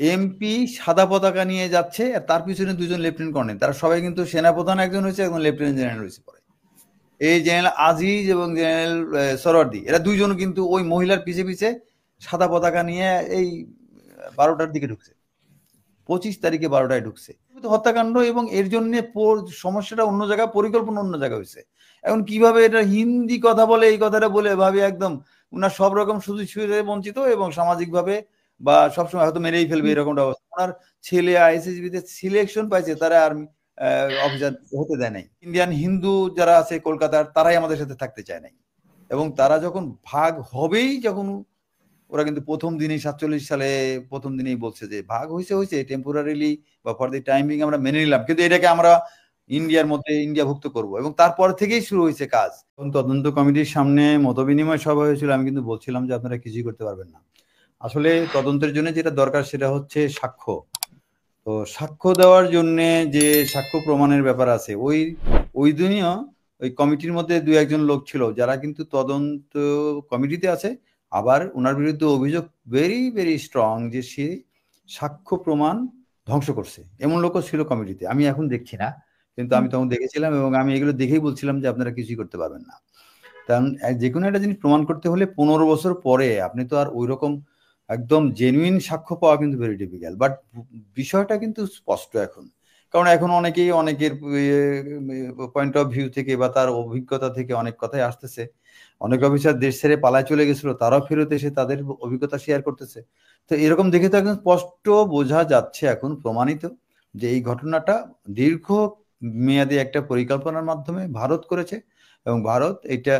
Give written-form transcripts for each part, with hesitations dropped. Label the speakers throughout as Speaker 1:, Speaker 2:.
Speaker 1: MP সাদা পতাকা নিয়ে যাচ্ছে আর তার পিছনে দুজন লেফটেন্যান্ট কর্নেল, তারা সবাই কিন্তু সেনাপ্রধান একজন হয়েছে, একজন লেফটেন্যান্ট জেনারেল হয়েছে পরে। এই জেনারেল আজিজ এবং জেনারেল সরওয়ার্দী, এরা দুইজন কিন্তু ওই মহিলার পিছে পিছে সাদা পতাকা নিয়ে এই 12টার দিকে ঢুকছে, 25 তারিখে 12টায় ঢুকছে হত্যাকাণ্ড। এবং এর জন্য সমস্যাটা অন্য জায়গায়, পরিকল্পনা অন্য জায়গায় হয়েছে। এখন কিভাবে এটা হিন্দি কথা বলে, এই কথাটা বলে ভাবি একদম ওনার সব রকম সুযোগ সুবিধা বঞ্চিত এবং সামাজিকভাবে বা সবসময় হয়তো মেরেই ফেলবে এরকমটা অবস্থা। ওনার ছেলে আইএসএসবিতে সিলেকশন পাইছে, তারা আর্মি অফিসার হতে দেয় নাই। ইন্ডিয়ান হিন্দু যারা আছে কলকাতার, তারাই আমাদের সাথে থাকতে চায় নাই। এবং তারা যখন ভাগ হবেই, যখন ওরা কিন্তু প্রথম দিনেই 47 সালে প্রথম দিনেই বলছে যে ভাগ হয়েছে টেম্পোরারিলি বা ফর দি টাইম বিং আমরা মেনে নিলাম, কিন্তু এটাকে আমরা ইন্ডিয়ার মধ্যে ইন্ডিয়াভুক্ত করব। এবং তারপর থেকেই শুরু হয়েছে কাজ। তদন্ত কমিটির সামনে মতবিনিময় সভা হয়েছিল, আমি কিন্তু বলছিলাম যে আপনারা কিছুই করতে পারবেন না। আসলে তদন্তের জন্য যেটা দরকার সেটা হচ্ছে সাক্ষ্য। তো সাক্ষ্য দেওয়ার জন্য যে সাক্ষ্য প্রমাণের ব্যাপার আছে, ওই দিনও ওই কমিটির মধ্যে 2-1 লোক ছিল যারা কিন্তু তদন্ত কমিটিতে আছে, আবার ওনার বিরুদ্ধে অভিযোগ ভেরি ভেরি স্ট্রং যে সে সাক্ষ্য প্রমাণ ধ্বংস করছে, এমন লোকও ছিল কমিটিতে। আমি এখন দেখছি না, কিন্তু আমি তখন দেখেছিলাম এবং আমি এগুলো দেখেই বলছিলাম যে আপনারা কিছুই করতে পারবেন না। কারণ যে কোনো একটা জিনিস প্রমাণ করতে হলে 15 বছর পরে আপনি তো আর ওই রকম একদম জেনুইন সাক্ষ্য পাওয়া কিন্তু ভেরি ডিফিকাল্ট। বাট বিষয়টা কিন্তু স্পষ্ট এখন, কারণ এখন অনেকেই অনেকের পয়েন্ট অফ ভিউ থেকে বা তার অভিজ্ঞতা থেকে অনেক কথাই আসতেছে। অনেক অফিসার দেশ ছেড়ে পালায় চলে গেছিল, তারাও ফেরত এসে তাদের অভিজ্ঞতা শেয়ার করতেছে। তো এরকম দেখে তো একদম স্পষ্ট বোঝা যাচ্ছে, এখন প্রমাণিত যে এই ঘটনাটা দীর্ঘ মেয়াদী একটা পরিকল্পনার মাধ্যমে ভারত করেছে। এবং ভারত এটা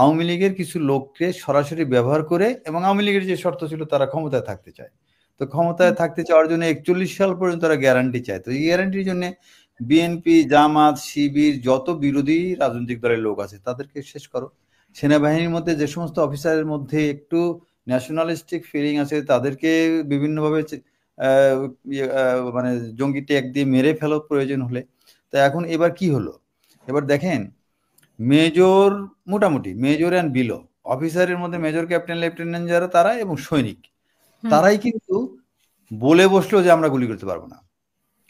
Speaker 1: আওয়ামী লীগের কিছু লোককে সরাসরি ব্যবহার করে, এবং আওয়ামী লীগের যে শর্ত ছিল তারা ক্ষমতায় থাকতে চায়, তো ক্ষমতায় থাকতে চাওয়ার জন্য 41 সাল পর্যন্ত তারা গ্যারান্টি চায়। তো এই গ্যারান্টির জন্য বিএনপি, জামাত, শিবির, যত বিরোধী রাজনৈতিক দলের লোক আছে তাদেরকে শেষ করো। সেনাবাহিনীর মধ্যে যে সমস্ত অফিসারের মধ্যে একটু ন্যাশনালিস্টিক ফিলিং আছে তাদেরকে বিভিন্নভাবে মানে জঙ্গি ট্যাগ দিয়ে মেরে ফেলো প্রয়োজন হলে। তো এখন এবার কি হলো, এবার দেখেন মেজর, মোটামুটি মেজর অ্যান্ড বিলো অফিসারের মধ্যে মেজর, ক্যাপ্টেন, লেফটেন্যান্ট যারা তারা এবং সৈনিক, তারাই কিন্তু বলে বসলো যে আমরা গুলি করতে পারবো না।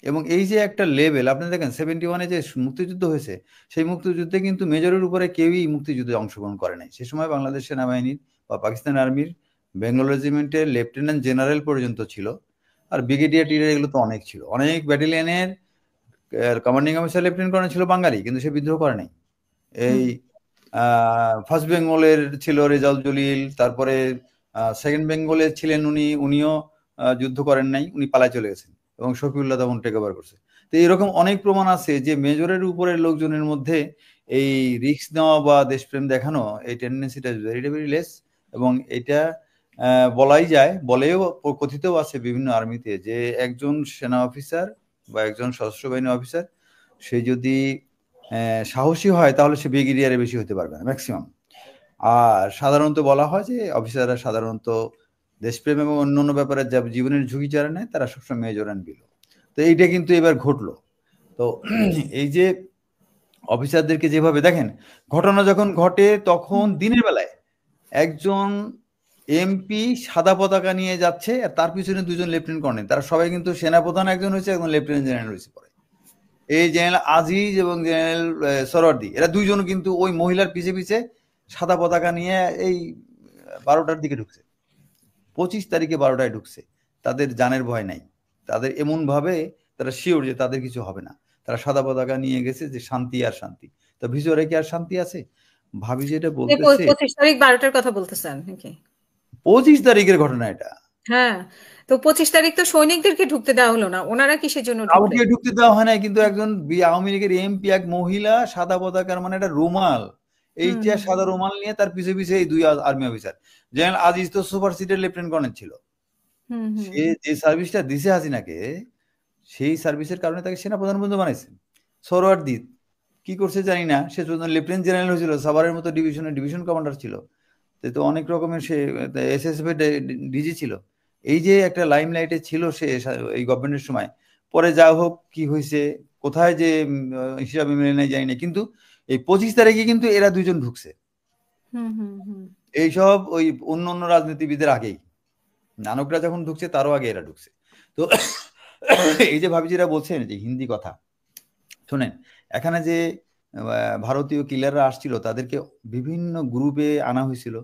Speaker 1: এবং এই যে একটা লেভেল আপনি দেখেন 71-এ যে মুক্তিযুদ্ধ হয়েছে, সেই মুক্তিযুদ্ধে কিন্তু মেজরের উপরে কেউই মুক্তিযুদ্ধে অংশগ্রহণ করে নাই। সে সময় বাংলাদেশ সেনাবাহিনীর বা পাকিস্তান আর্মির বেঙ্গল রেজিমেন্টের লেফটেন্যান্ট জেনারেল পর্যন্ত ছিল, আর ব্রিগেডিয়ার টিডিআর এগুলো তো অনেক ছিল। অনেক ব্যাটালিয়নের কমান্ডিং অফিসার লেফটেন্যান্ট কর্নেল ছিল বাঙালি, কিন্তু সে বিদ্রোহ করে নাই। এই ফার্স্ট বেঙ্গলের ছিল রেজাউল জলিল, তারপরে সেকেন্ড বেঙ্গলে ছিলেন উনিও যুদ্ধ করেন নাই, উনি পালায় চলে গেছেন এবং শফিউল্লাহ তখন টেক ওভার করছে। তো এরকম অনেক প্রমাণ আছে যে মেজরের উপরের লোকজনের মধ্যে এই রিস্ক নেওয়া বা দেশপ্রেম দেখানো এই টেন্ডেন্সিটা ভেরি ভেরি লেস। এবং এটা বলাই যায়, বলেও কথিতও আছে বিভিন্ন আর্মিতে, যে একজন সেনা অফিসার বা একজন সশস্ত্র বাহিনী অফিসার সে যদি সাহসী হয় তাহলে সে ব্রিগেডিয়ারে বেশি হতে পারবে না ম্যাক্সিমাম। আর সাধারণত বলা হয় যে অফিসাররা সাধারণত দেশপ্রেম এবং অন্যান্য ব্যাপারে যা জীবনের ঝুঁকি যারা নেয় তারা সবসময় মেজর অ্যান্ড বিলো। তো এইটা কিন্তু এবার ঘটলো। তো এই যে অফিসারদেরকে যেভাবে দেখেন, ঘটনা যখন ঘটে তখন দিনের বেলায় একজন এমপি সাদা পতাকা নিয়ে যাচ্ছে আর তার পিছনে দুজন লেফটেন্যান্ট কর্নেল, তারা সবাই কিন্তু সেনাপ্রধান একজন হয়েছে, একজন লেফটেন্যান্ট জেনারেল হয়েছে পরে। এই জেনারেল আজিজ এবং জেনারেল সরওয়ার্দী, এরা দুইজন কিন্তু ওই মহিলার পিছে পিছে সাদা পতাকা নিয়ে এই 12টার দিকে ঢুকছে, 25 তারিখে 12টায় ঢুকছে। তাদের জানের ভয় নাই, তাদের এমন ভাবে তারা শিওর যে তাদের কিছু হবে না। তারা সাদা পতাকা নিয়ে গেছে যে শান্তি আর শান্তি। তো ভিতরে কি আর শান্তি আছে? ভাবি যেটা বলতেছে
Speaker 2: 25 তারিখ 12টার কথা বলতেছেন নাকি?
Speaker 1: 25 তারিখের ঘটনা এটা।
Speaker 2: হ্যাঁ, তো 25 তারিখ তো সৈনিকদেরকে ঢুকতে দেওয়া হলো না, ওনারা কিসের জন্য ঢুকলেন?
Speaker 1: কাউকে ঢুকতে দেওয়া হয় না, কিন্তু একজন আওয়ামী লীগের এমপি, এক মহিলা সাদা পতাকার মানে একটা রুমাল, এইটা সাদা রুমাল নিয়ে তার পিছে পিছে এই 2 আর্মি অফিসার। জেনারেল আজিজ তো সুপার সিটের লেফটেন্যান্ট কর্নেল ছিল, সে যে সার্ভিসটা দিছে হাসিনাকে, সেই সার্ভিসের কারণে তাকে সেনা প্রধান পর্যন্ত বানাইছেন। সরওয়ার্দী কি করছে জানি না, সে লেফটেন্যান্ট জেনারেল হয়েছিল, সাভারের মতো ডিভিশনের ডিভিশন কমান্ডার ছিল, তো অনেক রকমের সে এসএসএফ ডিজি ছিল। এই যে একটা লাইমলাইটে ছিল সে এই গভর্নমেন্টের সময়, পরে যা হোক কি হয়েছে কোথায় যে হিসাবে মেনে নেয় জানি না, কিন্তু এই 25 তারিখে কিন্তু এরা দুজন ঢুকছে, এইসব ওই অন্য অন্য রাজনীতিবিদের আগেই। নানকরা যখন ঢুকছে তারও আগে এরা ঢুকছে। তো এই যে ভাবিজিরা বলছেন যে হিন্দি কথা, শোনেন, এখানে যে ভারতীয় কিলাররা আসছিল তাদেরকে বিভিন্ন গ্রুপে আনা হয়েছিল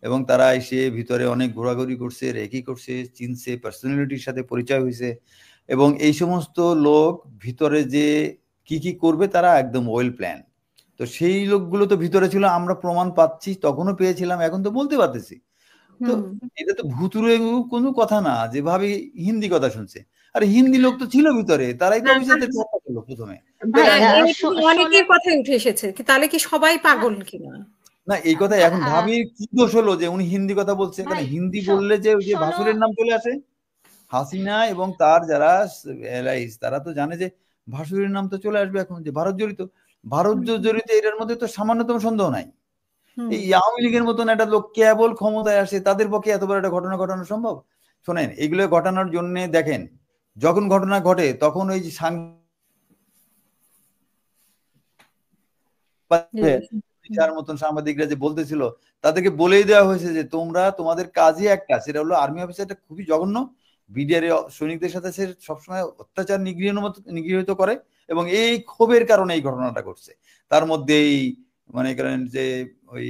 Speaker 1: এবং তারা এসে ভিতরে অনেক ঘোরাঘুরি করছে, রেকি করছে, চিনছে, পার্সোনালিটির সাথে পরিচয় হয়েছে এবং এই সমস্ত লোক ভিতরে যে কি কি করবে তারা একদম ওয়েল প্ল্যান। তো সেই লোকগুলো তো ভিতরে ছিল, আমরা প্রমাণ পাচ্ছি, তখনও পেয়েছিলাম, এখন তো বলতে পারতেছি। তো এটা তো ভুতুরে কোনো কথা না যে ভাবি হিন্দি কথা শুনছে, আর হিন্দি লোক তো ছিল ভিতরে, তারাই তো অফিসারদের চাপা করলো প্রথমে।
Speaker 2: অনেকের কথাই উঠে এসেছে, তাহলে কি সবাই পাগল কিনা?
Speaker 1: না, এই কথা এখন ভাবির কি দোষ হলো যে উনি হিন্দি কথা বলছে? কারণ হিন্দি বললে যে ওই যে ভাসুরের নাম চলে আসে, হাসিনা এবং তার যারা এলাইস তারা তো জানে যে ভাসুরের নাম তো চলে আসবে এখন, যে ভারত জড়িত। ভারত জড়িত এটার মধ্যে তো সামান্যতম সন্দেহ নাই। এই আওয়ামী লীগের মতন একটা লোক কেবল ক্ষমতায় আসে, তাদের পক্ষে এত বড় একটা ঘটনা ঘটানো সম্ভব? শোনেন, এগুলো ঘটানোর জন্য দেখেন, যখন ঘটনা ঘটে তখন ওই যে মতন সাংবাদিকরা যে বলতেছিল, তাদেরকে বলেই দেওয়া হয়েছে যে তোমরা, তোমাদের কাজই একটা, সেটা হলো আর্মি অফিসারটা খুবই জঘন্য, বিডিআর সৈনিকদের সাথে সে সবসময় অত্যাচার নিগৃহীত করে এবং এই ক্ষোভের কারণে এই ঘটনাটা ঘটছে। তার মধ্যে এই মনে করেন যে ওই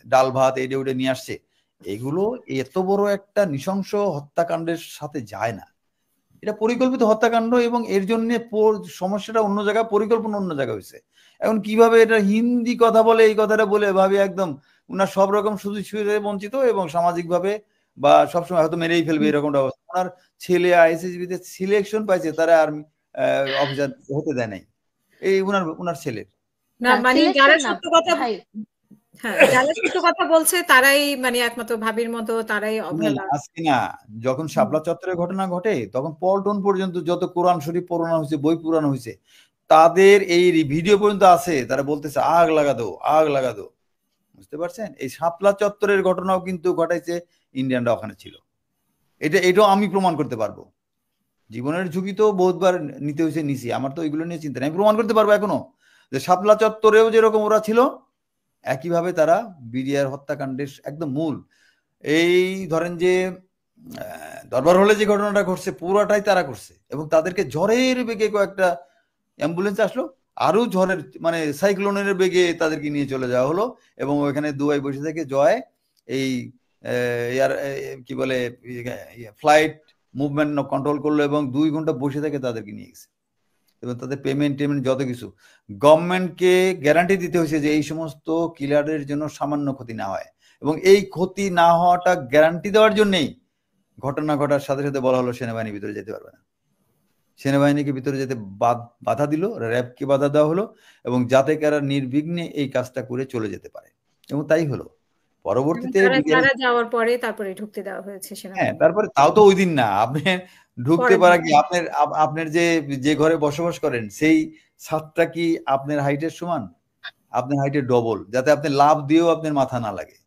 Speaker 1: ডাল ভাত এইটা ওটা নিয়ে আসছে, এগুলো এত বড় একটা নৃশংস হত্যাকাণ্ডের সাথে যায় না। এটা পরিকল্পিত হত্যাকাণ্ড এবং এর জন্য সমস্যাটা অন্য জায়গায়, পরিকল্পনা অন্য জায়গায় হয়েছে। এখন কিভাবে এটা হিন্দি কথা বলে, এই কথাটা বলে ভাবি একদম উনার সব রকম সুযোগ সুবিধা বঞ্চিত এবং সামাজিক ভাবে বা সবসময় হয়তো মেরেই ফেলবে এরকমটা অবস্থা। ওনার ছেলে আইএসএসবি তে সিলেকশন পাইছে, তারা আর্মি অফিসার হতে দেয় নাই, এই উনার ছেলের।
Speaker 2: না মানে যারা সত্য কথা, হ্যাঁ যারা সত্য কথা বলছে তারাই মানে একমাত্র ভাবির মতো তারাই অবহেলা।
Speaker 1: আজকে না, যখন শাপলা চত্বরের ঘটনা ঘটে তখন পল্টন পর্যন্ত যত কোরআন শরীফ পড়ানো হয়েছে, বই পুরানো হয়েছে, তাদের এই ভিডিও পর্যন্ত আছে, তারা বলতেছে আগ লাগা দো, আগ লাগা দো। বুঝতে পারছেন? এই শাপলা চত্বরের ঘটনাও কিন্তু ঘটাইছে ইন্ডিয়ানরা, ওখানে ছিল। এটাও আমি প্রমাণ করতে পারবো। জীবনের ঝুঁকি তো বহুতবার নিতে হয়েছে, নিছি, আমার তো এগুলো নিয়ে চিন্তা নেই, আমি প্রমাণ করতে পারবো এখনো যে শাপলা চত্বরেও যেরকম ওরা ছিল, একইভাবে তারা বিডিআর হত্যাকাণ্ডের একদম মূল, এই ধরেন যে দরবার হলে যে ঘটনাটা ঘটছে পুরাটাই তারা করছে এবং তাদেরকে ঝড়ের বেগে কয়েকটা অ্যাম্বুলেন্স আসলো, আরো ঝড়ের মানে সাইক্লোনের বেগে তাদেরকে নিয়ে চলে যাওয়া হলো এবং ওইখানে দুবাই বসে থেকে জয় এই এয়ার কি বলে ফ্লাইট মুভমেন্ট কন্ট্রোল করলো এবং 2 ঘন্টা বসে থেকে তাদেরকে নিয়ে গেছে এবং তাদের পেমেন্ট যত কিছু গভর্নমেন্টকে গ্যারান্টি দিতে হয়েছে যে এই সমস্ত কিলারের জন্য সামান্য ক্ষতি না হয় এবং এই ক্ষতি না হওয়াটা গ্যারান্টি দেওয়ার জন্যই ঘটনা ঘটার সাথে সাথে বলা হলো সেনাবাহিনী ভিতরে যেতে পারবে না। সেনাবাহিনীকে ভিতরে যেতে বাধা দিল, র্যাবকে বাধা দেওয়া হলো এবং যাতে কারা নির্বিঘ্নে এই কাজটা করে চলে যেতে পারে এবং তাই হলো। পরবর্তীতে
Speaker 2: যাওয়ার পরে তারপরে ঢুকতে দেওয়া হয়েছে সেনাবাহিনী।
Speaker 1: হ্যাঁ, তারপরে তাও তো ওই দিন না, আপনি ঢুকতে পারা কি আপনার যে ঘরে বসবাস করেন সেই ছাদটা কি আপনার হাইটের সমান? আপনার হাইটের ডবল, যাতে আপনি লাভ দিয়েও আপনার মাথা না লাগে।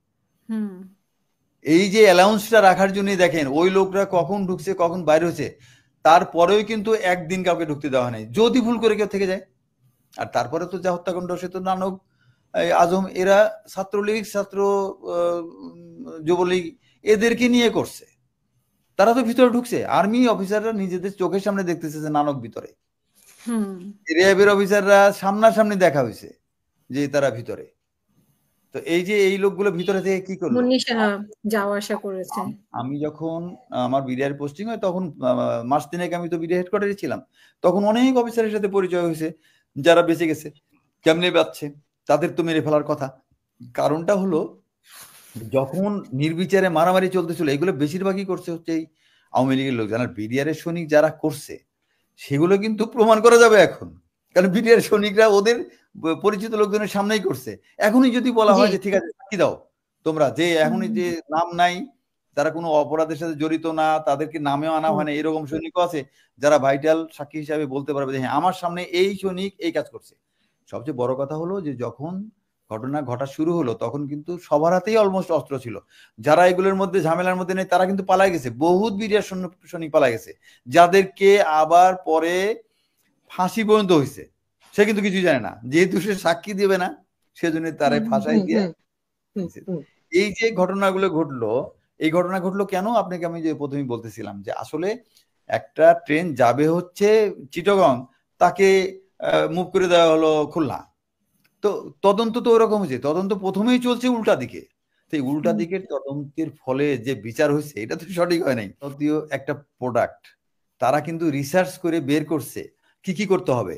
Speaker 1: এই যে অ্যালাউন্সটা রাখার জন্যই দেখেন ওই লোকরা কখন ঢুকছে কখন বাইরে হচ্ছে, তারপরেও কিন্তু একদিন কাউকে ঢুকতে দেওয়া নেই, যদি ভুল করে কেউ থেকে যায়। আর তারপরে তো যা হত্যাকাণ্ড, সে তো নানক, আজম, এরা ছাত্রলীগ, ছাত্র যুবলীগ এদেরকে নিয়ে করছে, তারা তো ভিতরে ঢুকছে। আর্মি অফিসাররা নিজেদের চোখের সামনে দেখতেছে যে নানক ভিতরে, র্যাবের অফিসাররা সামনাসামনি দেখা হয়েছে যে তারা ভিতরে। তো এই যে এই লোকগুলো ভিতরে থেকে কি করলো,
Speaker 2: যাওয়া আসা করেছে।
Speaker 1: আমি যখন আমার বিডিআর পোস্টিং হয় তখন মাস 3 আমি তো বিডিআর হেডকোয়ার্টারে ছিলাম, তখন অনেক অফিসারের সাথে পরিচয় হয়েছে যারা বেঁচে গেছে। কেমনে বাঁচছে? তাদের তো মেরে ফেলার কথা। কারণটা হলো যখন নির্বিচারে মারামারি চলতেছিল, এগুলো বেশিরভাগই করছে হচ্ছে এই আওয়ামী লীগের লোক। জানার বিডিআর এর সৈনিক যারা করছে সেগুলো কিন্তু প্রমাণ করা যাবে এখন, কারণ বিডিআর সৈনিকরা ওদের পরিচিত লোকজনের সামনেই করছে। এখনই যদি বলা হয় যে ঠিক আছে সাক্ষী দাও তোমরা, যে এখনই যে নাম নাই, তারা কোনো অপরাধের সাথে জড়িত না, তাদেরকে নামেও আনা হয় না, এরকম সৈনিকও আছে যারা ভাইটাল সাক্ষী হিসাবে বলতে পারবে যে হ্যাঁ আমার সামনে এই সৈনিক এই কাজ করছে। সবচেয়ে বড় কথা হলো যে যখন ঘটনা ঘটা শুরু হলো তখন কিন্তু সবার হাতেই অলমোস্ট অস্ত্র ছিল। যারা এগুলোর মধ্যে ঝামেলার মধ্যে নেই তারা কিন্তু পালাই গেছে, বহুত বিডিআর সৈনিক পালাই গেছে, যাদেরকে আবার পরে ফাঁসি পর্যন্ত হয়েছে। সে কিন্তু কিছুই জানে না, যেহেতু সে সাক্ষী দেবে না সেজন্য তারা ফাঁসাই দিয়ে। এই যে ঘটনাগুলো ঘটলো এই ঘটনা ঘটলো কেন? আপনাকে আমি যে প্রথমেই বলতেছিলাম যে আসলে একটা ট্রেন যাবে হচ্ছে চিটাগং, তাকে মুভ করে দেওয়া হলো খুলনা। তো তদন্ত তো ওরকম হয়েছে, তদন্ত প্রথমেই চলছে উল্টা দিকে। তো এই উল্টা দিকের তদন্তের ফলে যে বিচার হয়েছে এটা তো সঠিক হয় নাই। যদিও একটা প্রোডাক্ট তারা কিন্তু রিসার্চ করে বের করছে কি কি করতে হবে।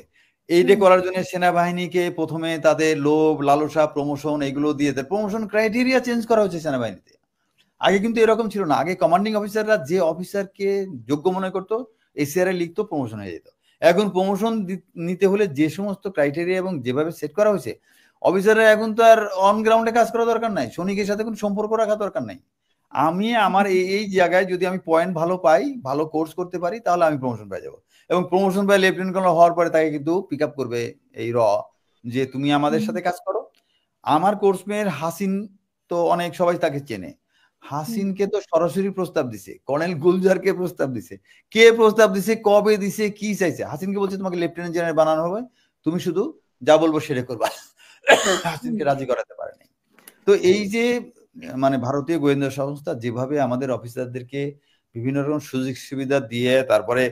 Speaker 1: এইটা করার জন্য সেনাবাহিনীকে প্রথমে তাদের লোভ লালসা প্রমোশন এগুলো দিয়ে দেয়, প্রমোশন ক্রাইটেরিয়া চেঞ্জ করা হচ্ছে সেনাবাহিনীতে। আগে কিন্তু এরকম ছিল না। আগে কমান্ডিং অফিসাররা যে অফিসারকে যোগ্য মনে করতো এসিআরএ লিখতো, প্রমোশন হয়ে যেত। এখন প্রমোশন নিতে হলে যে সমস্ত ক্রাইটেরিয়া এবং যেভাবে সেট করা হয়েছে, অফিসাররা এখন তো আর অন গ্রাউন্ডে কাজ করা দরকার নাই, সৈনিকের সাথে কোনো সম্পর্ক রাখা দরকার নাই। আমি আমার এই জায়গায় যদি আমি পয়েন্ট ভালো পাই, ভালো কোর্স করতে পারি, তাহলে আমি প্রমোশন পেয়ে যাবো। এবং প্রমোশন পাই লেফটেন্যান্ট কর্নেল হওয়ার পরে তাকে কিন্তু পিক আপ করবে এই যে তুমি আমাদের সাথে কাজ করো। আমার কোর্সমের হাসিন তো অনেক সবাই তাকে চেনে। হাসিনকে তো সরাসরি প্রস্তাব দিছে, কর্নেল গুলজারকে প্রস্তাব দিছে। কে প্রস্তাব দিছে, কবে দিছে, কি চাইছে? হাসিনকে বলছে তোমাকে লেফটেন্যান্ট জেনারেল বানানো হবে, তুমি শুধু যা বলবো সেটা করবা। হাসিনকে রাজি করাতে পারেনি। তো এই যে মানে ভারতীয় গোয়েন্দা সংস্থা যেভাবে আমাদের অফিসারদেরকে বিভিন্ন রকম সুযোগ সুবিধা দিয়ে তারপরে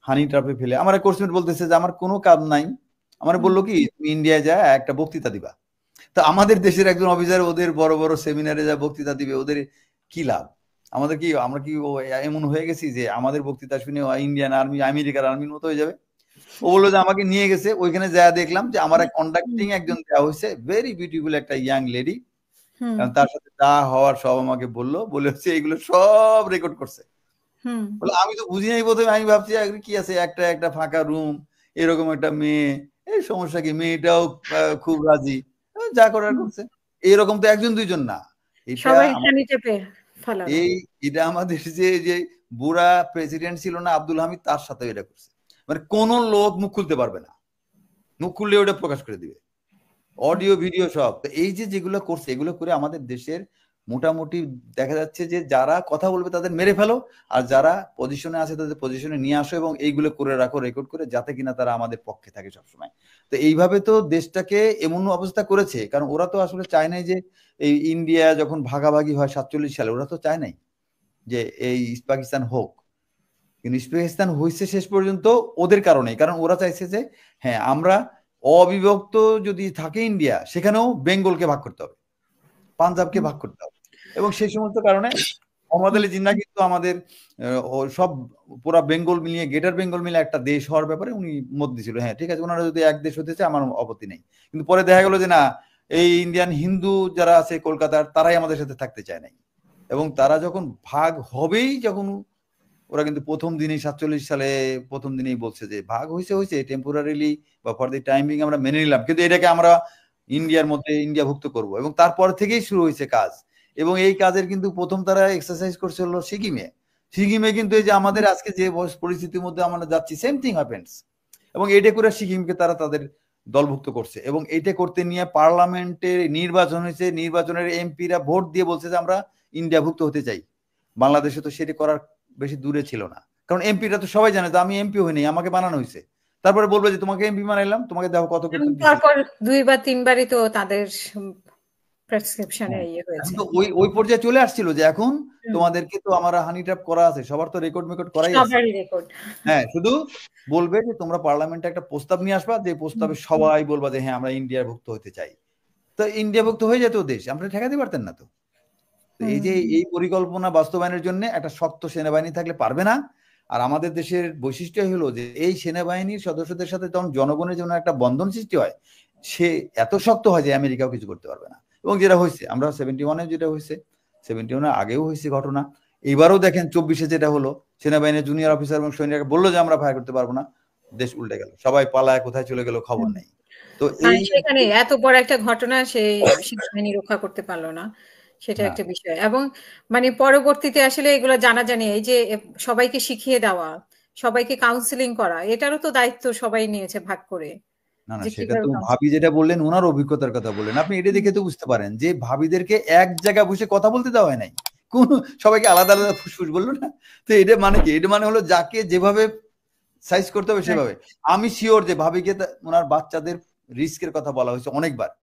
Speaker 1: হানি ট্রাপে ফেলে, আমার কোর্সমেট বলতেছে যে আমার কোনো কাজ নাই, আমার বললো কি তুমি ইন্ডিয়ায় যা একটা বক্তৃতা দিবা। তো আমাদের দেশের একজন অফিসার ওদের বড় বড় সেমিনারে যা বক্তৃতা দিবে, ওদের কি লাভ? আমরা কি এমন হয়ে গেছি যে আমাদের বক্তৃতা শুনে ইন্ডিয়ান আর্মি আমেরিকার আর্মির মতো হয়ে যাবে? ও বললো যে আমাকে নিয়ে গেছে, ওইখানে যা দেখলাম যে আমার কন্ডাক্টিং একজন দেওয়া হয়েছে, ভেরি বিউটিফুল একটা ইয়াং লেডি, তার সাথে যা হওয়ার সব আমাকে বললো, বলে হচ্ছে এইগুলো সব রেকর্ড করছে। বলে আমি তো বুঝি নাই প্রথমে, আমি ভাবছি কি আছে একটা একটা ফাঁকা রুম, এরকম একটা মেয়ে, এই সমস্যা কি, মেয়েটাও খুব রাজি, যা করার করছে। এরকম তো একজন দুইজন না, এটা আমাদের যে বুড়া প্রেসিডেন্ট ছিল না আব্দুল হামিদ, তার সাথে এটা করছে। মানে কোন লোক মুখ খুলতে পারবে না, মুখ খুললে ওটা প্রকাশ করে দিবে, অডিও ভিডিও সব। এই যেগুলো করছে, এগুলো করে আমাদের দেশের মোটামুটি দেখা যাচ্ছে যে যারা কথা বলবে তাদের মেরে ফেলো, আর যারা পজিশনে আছে তাদের পজিশনে নিয়ে আসো, এবং এইগুলো করে রাখো রেকর্ড করে, যাতে কিনা তারা আমাদের পক্ষে থাকে সবসময়। তো এইভাবে তো দেশটাকে এমন অবস্থা করেছে, কারণ ওরা তো আসলে চায় নাই যে এই ইন্ডিয়া যখন ভাগাভাগি হয় 47 সালে, ওরা তো চায় নাই যে এই ইস্ট পাকিস্তান হোক। কিন্তু ইস্ট পাকিস্তান হয়েছে শেষ পর্যন্ত ওদের কারণে, কারণ ওরা চাইছে যে হ্যাঁ আমরা অবিভক্ত যদি থাকে ইন্ডিয়া, সেখানেও বেঙ্গলকে ভাগ করতে হবে, পাঞ্জাবকে ভাগ করতে হবে। এবং সেই সমস্ত কারণে মোহাম্মদ আলী জিন্নাহ কিন্তু আমাদের সব পুরা বেঙ্গল মিলিয়ে, গ্রেটার বেঙ্গল মিলে একটা দেশ হওয়ার ব্যাপারে উনি মত দিয়েছিল। হ্যাঁ ঠিক আছে, ওনারা যদি এক দেশ হতে চায় আমার আপত্তি নেই। কিন্তু পরে দেখা গেল যে না, এই ইন্ডিয়ান হিন্দু যারা আছে কলকাতার, তারাই আমাদের সাথে থাকতে চায় নাই। এবং তারা যখন ভাগ হবেই, যখন ওরা কিন্তু প্রথম দিনই 47 সালে প্রথম দিনেই বলছে যে ভাগ হয়েছে টেম্পোরারিলি বা ফর দি টাইমিং আমরা মেনে নিলাম, কিন্তু এটাকে আমরা ইন্ডিয়ার মধ্যে ইন্ডিয়াভুক্ত করব। এবং তারপর থেকেই শুরু হয়েছে কাজ। এবং এই কাজের কিন্তু প্রথম তারা এক্সারসাইজ করছে হলো সিকিমে কিন্তু এই যে আমাদের আজকে যে পরিস্থিতির মধ্যে আমরা যাচ্ছি, সেম থিং হ্যাপেন্স। এবং এটা করে সিকিমকে তারা তাদের দলভুক্ত করছে। এবং এইটা করতে নিয়ে পার্লামেন্টের নির্বাচন হয়েছে, নির্বাচনের এমপিরা ভোট দিয়ে বলছে যে আমরা ইন্ডিয়াভুক্ত হতে চাই। বাংলাদেশে তো সেটা করার বেশি দূরে ছিল না, কারণ এমপিরা তো সবাই জানে যে আমি এমপি হইনি, আমাকে বানানো হয়েছে। তারপরে বলবে যে তোমাকে এমপি বানাইলাম, তোমাকে দেখো কত
Speaker 2: তারপর 2 বা 3 বারই তো তাদের প্রেসক্রিপশনে ইয়ে হয়েছে।
Speaker 1: তো ওই পর্যায়ে চলে আসছিল যে এখন তোমাদেরকে তো আমরা হানি ট্র্যাপ করা আছে, সবার তো রেকর্ড করাই আছে। হ্যাঁ, শুধু বলবে যে তোমরা পার্লামেন্টে একটা প্রস্তাব নিয়ে আসবা, যে প্রস্তাবে সবাই বলবা যে হ্যাঁ আমরা ইন্ডিয়ার ভুক্ত হতে চাই। তো ইন্ডিয়া ভুক্ত হয়ে যেত দেশ, আমরা ঠেকাতে পারতেন না। তো এই যে এই পরিকল্পনা বাস্তবায়নের জন্য একটা শক্ত সেনাবাহিনী থাকলে পারবে না। আর আমাদের দেশের বৈশিষ্ট্য হলো যে এই সেনাবাহিনীর সদস্যদের সাথে তখন জনগণের জন্য একটা বন্ধন সৃষ্টি হয়, সে এত শক্ত হয় যে আমেরিকাও কিছু করতে পারবে না। এবং যেটা হয়েছে, আমরা 71-এ যেটা হয়েছে, 71-এর আগেও হয়েছে ঘটনা, এবারও দেখেন 24-এ যেটা হলো, সেনাবাহিনীর জুনিয়র অফিসার এবং সৈনিকরা বললো যে আমরা ফায়ার করতে পারবো না, দেশ উল্টে গেল, সবাই পালায় কোথায় চলে গেল খবর নেই। তো
Speaker 2: সেখানে এত বড় একটা ঘটনা সেই সেনাবাহিনী রক্ষা করতে পারলো না, সেটা একটা বিষয়। এবং মানে পরবর্তীতে আসলে এগুলো জানা জানি, এই যে সবাইকে শিখিয়ে দেওয়া, সবাইকে কাউন্সিলিং করা, এটারও তো দায়িত্ব সবাই নিয়েছে ভাগ করে।
Speaker 1: না না, সেটা তো ভাবি যেটা বললেন ওনার অভিজ্ঞতার কথা বললেন আপনি, এটা দেখে তো বুঝতে পারেন যে ভাবিদেরকে এক জায়গায় বসে কথা বলতে দেওয়া হয় নাই, কোন সবাইকে আলাদা আলাদা ফুসফুস বললো না। তো এটা মানে কি? এটা মানে হলো যাকে যেভাবে সাইজ করতে হবে সেভাবে। আমি শিওর যে ভাবিকে ওনার বাচ্চাদের রিস্কের কথা বলা হয়েছে অনেকবার।